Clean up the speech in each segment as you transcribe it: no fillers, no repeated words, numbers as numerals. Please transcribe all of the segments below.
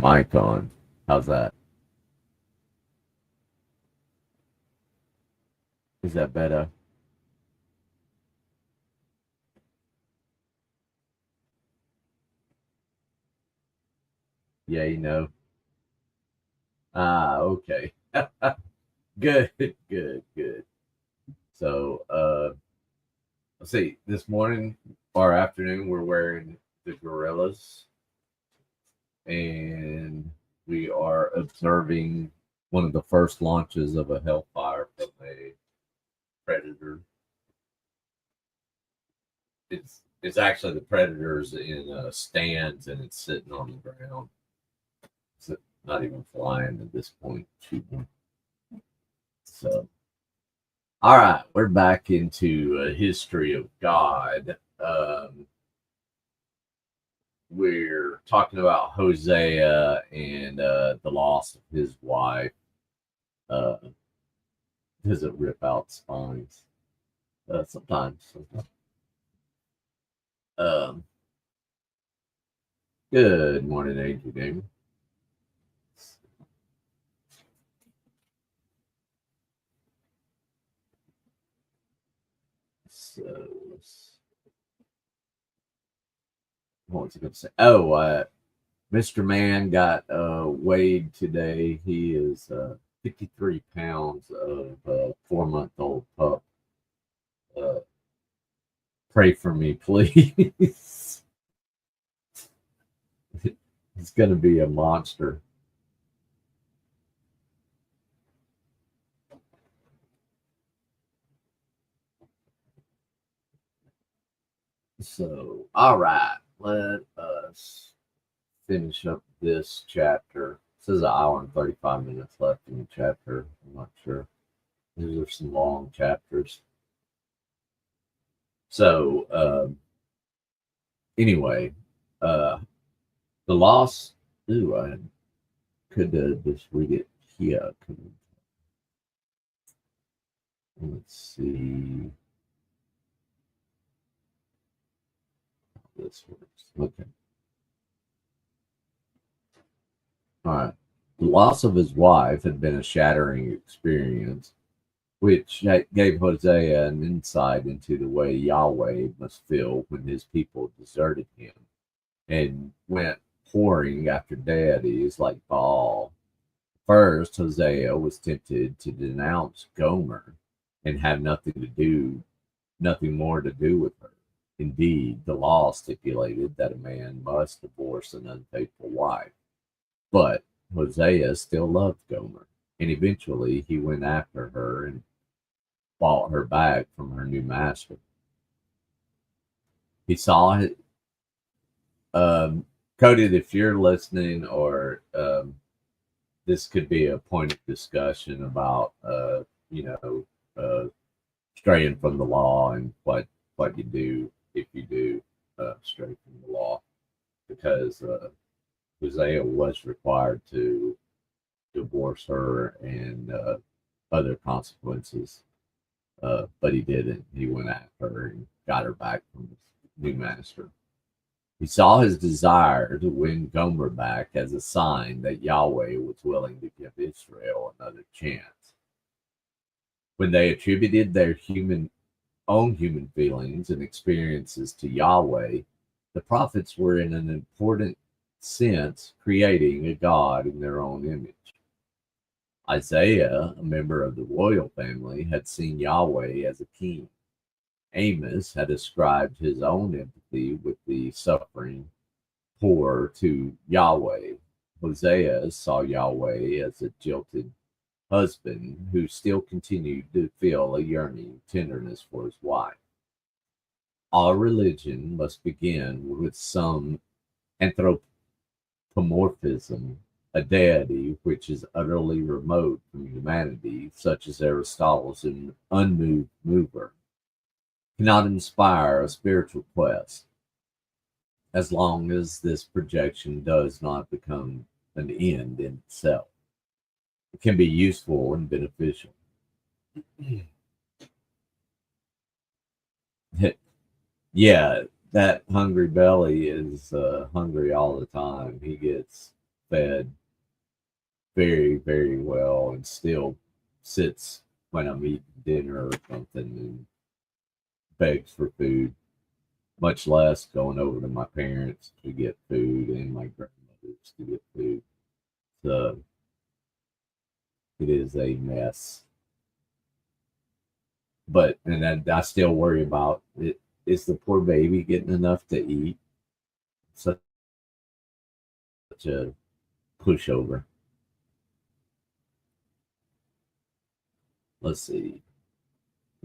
Mic on. How's that? Is that better? Yeah, you know. Ah, okay. Good, good, good. So, let's see. This morning or afternoon, we're wearing the gorillas, and we are observing one of the first launches of a Hellfire from a Predator. It's actually the Predators in stands, and it's sitting on the ground. It's not even flying at this point. So, all right, we're back into a history of God. We're talking about Hosea and the loss of his wife. Uh, does it rip out spines? Sometimes. Um, Good morning, Adrian. So, what was I going to say? Oh, Mr. Man got weighed today. He is 53 pounds of 4-month-old pup. Uh, Pray for me, please. He's going to be a monster. So, all right, let us finish up this chapter. It says an hour and 35 minutes left in the chapter. I'm not sure. These are some long chapters. So, anyway, uh, the loss. Ooh, I could just read it here. Let's see. How this works. Okay. All right. The loss of his wife had been a shattering experience, which gave Hosea an insight into the way Yahweh must feel when his people deserted him and went whoring after deities like Baal. First, Hosea was tempted to denounce Gomer and have nothing more to do with her. Indeed, the law stipulated that a man must divorce an unfaithful wife. But Hosea still loved Gomer, and eventually he went after her and bought her back from her new master. He saw it. Cody, if you're listening, or this could be a point of discussion about, you know, straying from the law and what you do if you do stray from the law, because Hosea was required to divorce her and other consequences, but he didn't. He went after her and got her back from his new master. He saw his desire to win Gomer back as a sign that Yahweh was willing to give Israel another chance. When they attributed their own human feelings and experiences to Yahweh, the prophets were in an important sense creating a God in their own image. Isaiah, a member of the royal family, had seen Yahweh as a king. Amos had ascribed his own empathy with the suffering poor to Yahweh. Hosea saw Yahweh as a jilted husband who still continued to feel a yearning tenderness for his wife. All religion must begin with some anthropomorphism, a deity which is utterly remote from humanity, such as Aristotle's unmoved mover, cannot inspire a spiritual quest as long as this projection does not become an end in itself. It can be useful and beneficial. Yeah, that hungry belly is hungry all the time. He gets fed very, very well and still sits when I'm eating dinner or something and begs for food, much less going over to my parents to get food and my grandmother's to get food. So it is a mess. But, and I still worry about it. Is the poor baby getting enough to eat? Such a pushover. Let's see.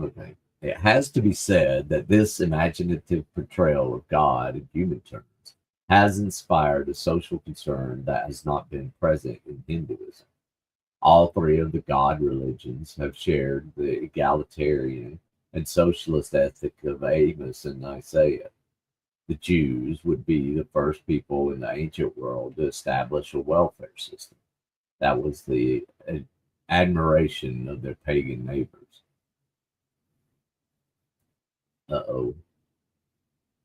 Okay. It has to be said that this imaginative portrayal of God in human terms has inspired a social concern that has not been present in Hinduism. All three of the God religions have shared the egalitarian and socialist ethic of Amos and Isaiah. The Jews would be the first people in the ancient world to establish a welfare system. That was the admiration of their pagan neighbors. Uh-oh.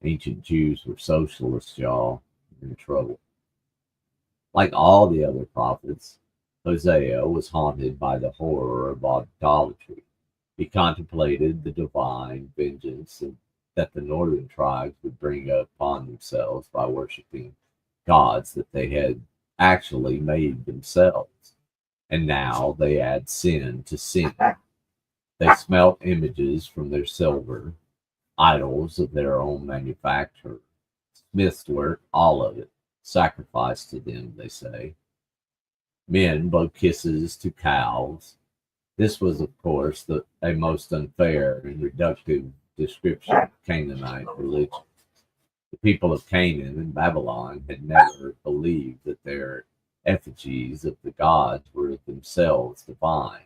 Ancient Jews were socialists, y'all. You're in trouble. Like all the other prophets, Hosea was haunted by the horror of idolatry. He contemplated the divine vengeance that the northern tribes would bring upon themselves by worshiping gods that they had actually made themselves. And now they add sin to sin. They smelt images from their silver, idols of their own manufacture, smith's work, all of it, sacrificed to them, they say. Men blow kisses to cows. This was, of course, a most unfair and reductive description of Canaanite religion. The people of Canaan and Babylon had never believed that their effigies of the gods were themselves divine.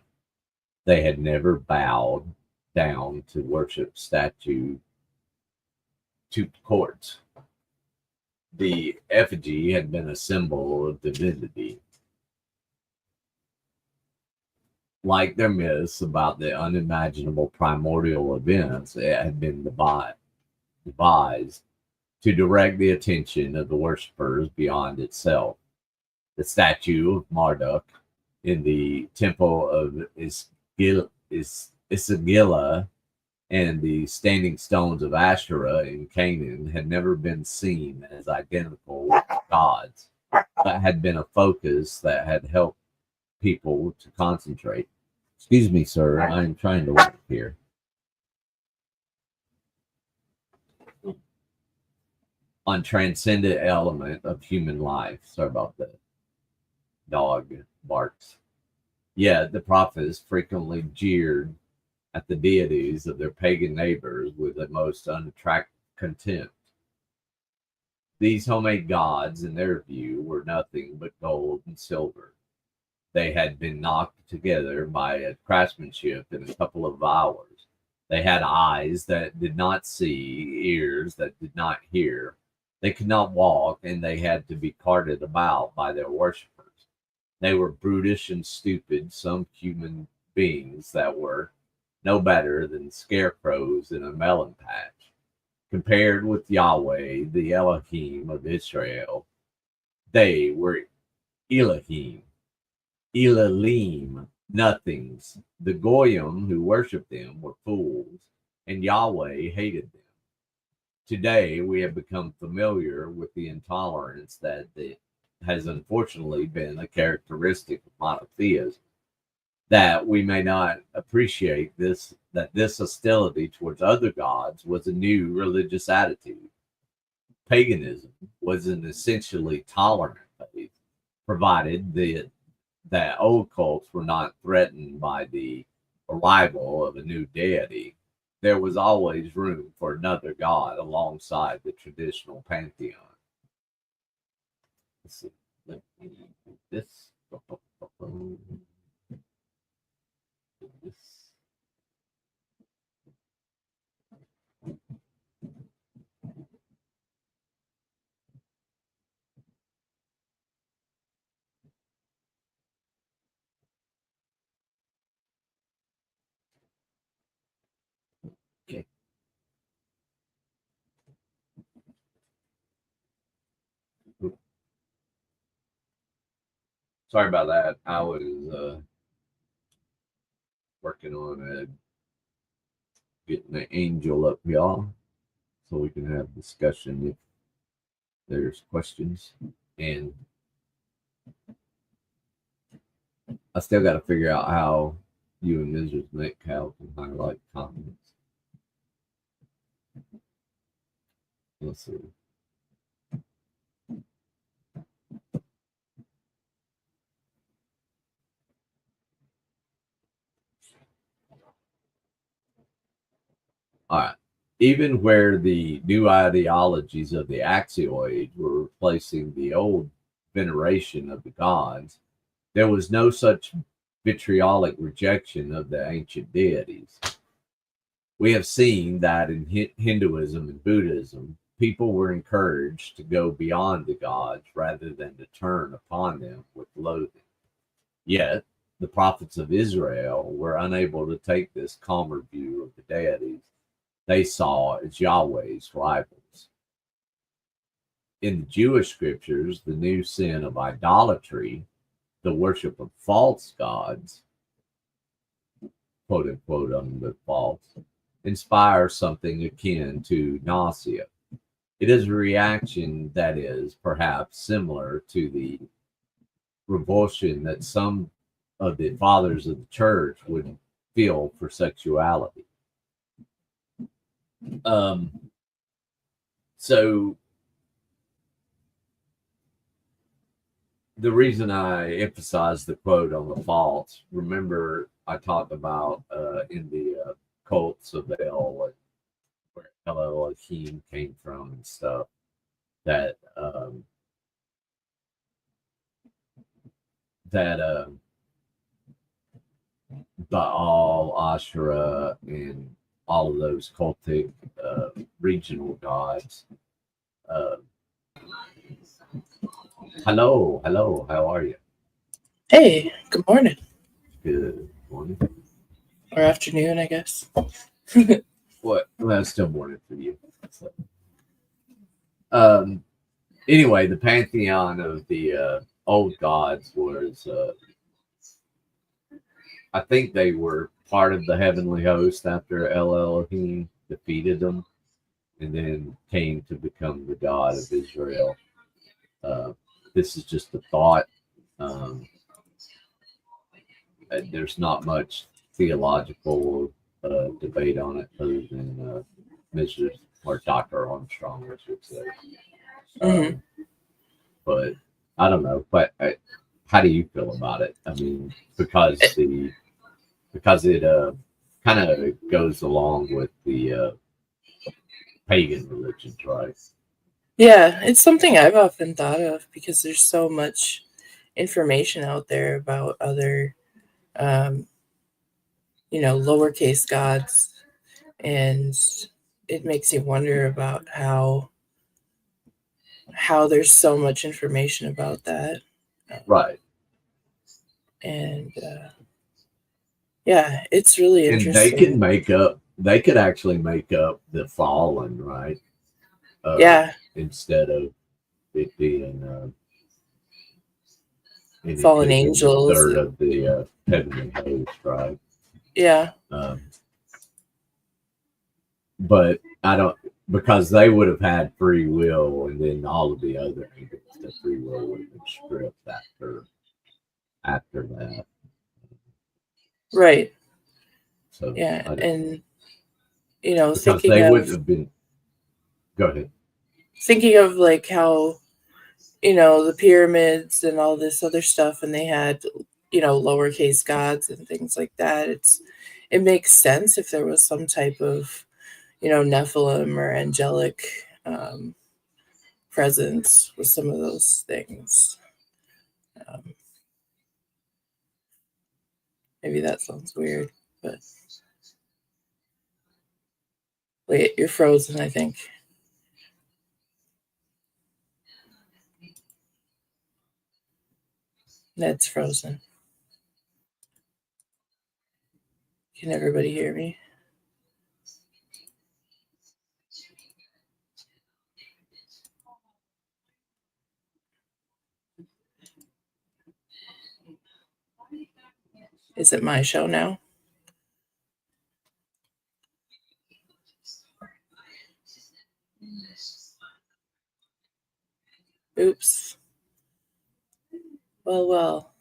They had never bowed down to worship statue to courts. The effigy had been a symbol of divinity. Like their myths about the unimaginable primordial events, it had been devised to direct the attention of the worshippers beyond itself. The statue of Marduk in the temple of Isagila and the standing stones of Asherah in Canaan had never been seen as identical with gods, but had been a focus that had helped people to concentrate. Excuse me, sir, I'm trying to work here. On transcendent element of human life. Sorry about that. Dog barks. Yeah, the prophets frequently jeered at the deities of their pagan neighbors with the most unattractive contempt. These homemade gods, in their view, were nothing but gold and silver. They had been knocked together by a craftsmanship in a couple of hours. They had eyes that did not see, ears that did not hear. They could not walk, and they had to be carted about by their worshippers. They were brutish and stupid, some human beings that were no better than scarecrows in a melon patch. Compared with Yahweh, the Elohim of Israel, they were Elohim, Elalim, nothings. The Goyim who worshipped them were fools, and Yahweh hated them. Today, we have become familiar with the intolerance that has unfortunately been a characteristic of monotheism, that we may not appreciate that this hostility towards other gods was a new religious attitude. Paganism was an essentially tolerant faith, provided that old cults were not threatened by the arrival of a new deity. There was always room for another god alongside the traditional pantheon. Let's see. Let me do this. Okay. Sorry about that. I was working on getting the angel up, y'all, so we can have discussion if there's questions. And I still got to figure out how you and Mrs. Metcalf can highlight comments. Let's see. All right. Even where the new ideologies of the Axial Age were replacing the old veneration of the gods, there was no such vitriolic rejection of the ancient deities. We have seen that in Hinduism and Buddhism, people were encouraged to go beyond the gods rather than to turn upon them with loathing. Yet, the prophets of Israel were unable to take this calmer view of the deities they saw as Yahweh's rivals. In the Jewish scriptures, the new sin of idolatry, the worship of false gods, quote unquote, under false, inspires something akin to nausea. It is a reaction that is perhaps similar to the revulsion that some of the fathers of the church would feel for sexuality. So the reason I emphasize the quote on the false, remember I talked about in the cults of El, where El Elohim came from and stuff, that Baal, Asherah, and all of those cultic regional gods. Hello, how are you? Hey, good morning. Good morning. Or afternoon, I guess. What? Well, it's still morning for you. So. Anyway, the pantheon of the old gods was, I think they were part of the heavenly host after El Elohim defeated them and then came to become the God of Israel. This is just a thought. There's not much theological debate on it other than Mr. or Dr. Armstrong, I should say. But I don't know. But how do you feel about it? I mean, because it kind of goes along with the pagan religions, right? Yeah, it's something I've often thought of because there's so much information out there about other, um, lowercase gods, and it makes you wonder about how there's so much information about that. Right. And yeah, it's really And they could interesting. make up. They could actually make up the fallen, right? Yeah, Instead of it being fallen anything in the angels. third of the heavenly host, right? Yeah, Um, but I don't, because they would have had free will, and then all of the other angels, the free will would have been stripped after that. right. So Yeah, I don't, and because thinking they wouldn't of have been. Go ahead. like how the pyramids and all this other stuff, and they had lowercase gods and things like that. It makes sense if there was some type of Nephilim or angelic presence with some of those things. um, Maybe that sounds weird, but wait, you're frozen, I think. Ned's frozen. Can everybody hear me? Is it my show now? Oops. Well.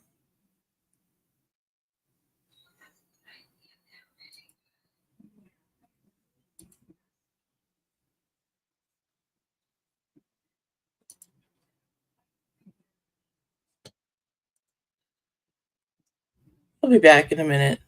I'll be back in a minute.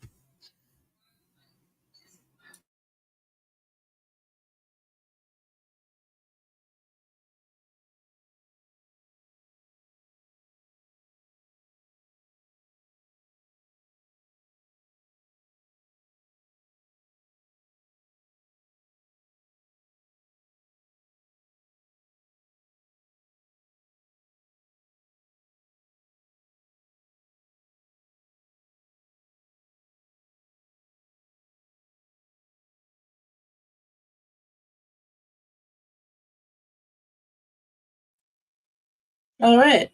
All right.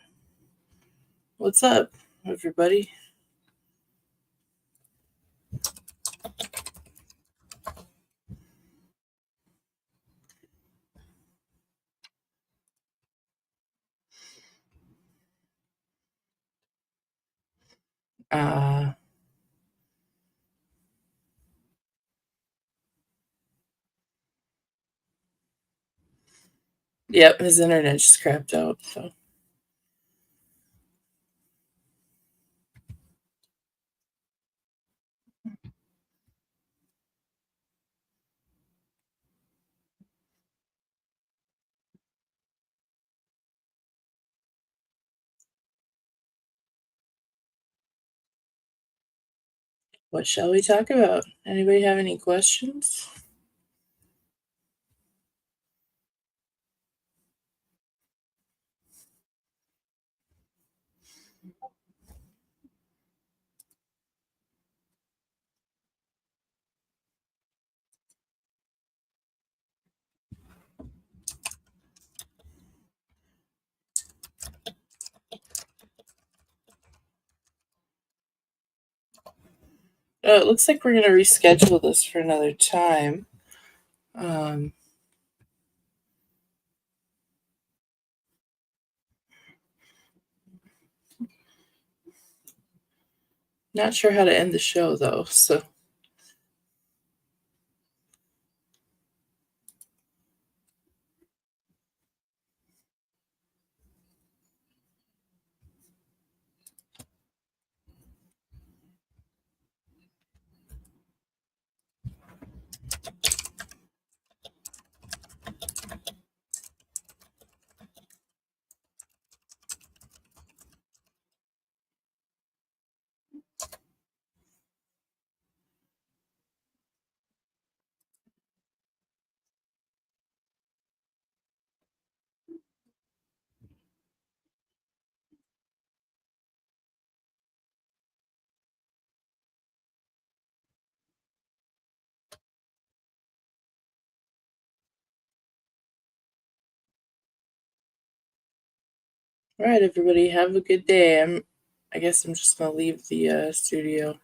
What's up, everybody? Uh, yep, his internet just crapped out. So what shall we talk about? Anybody have any questions? It looks like we're going to reschedule this for another time. Um, Not sure how to end the show, though. So All right, everybody, have a good day. I guess I'm just gonna leave the studio.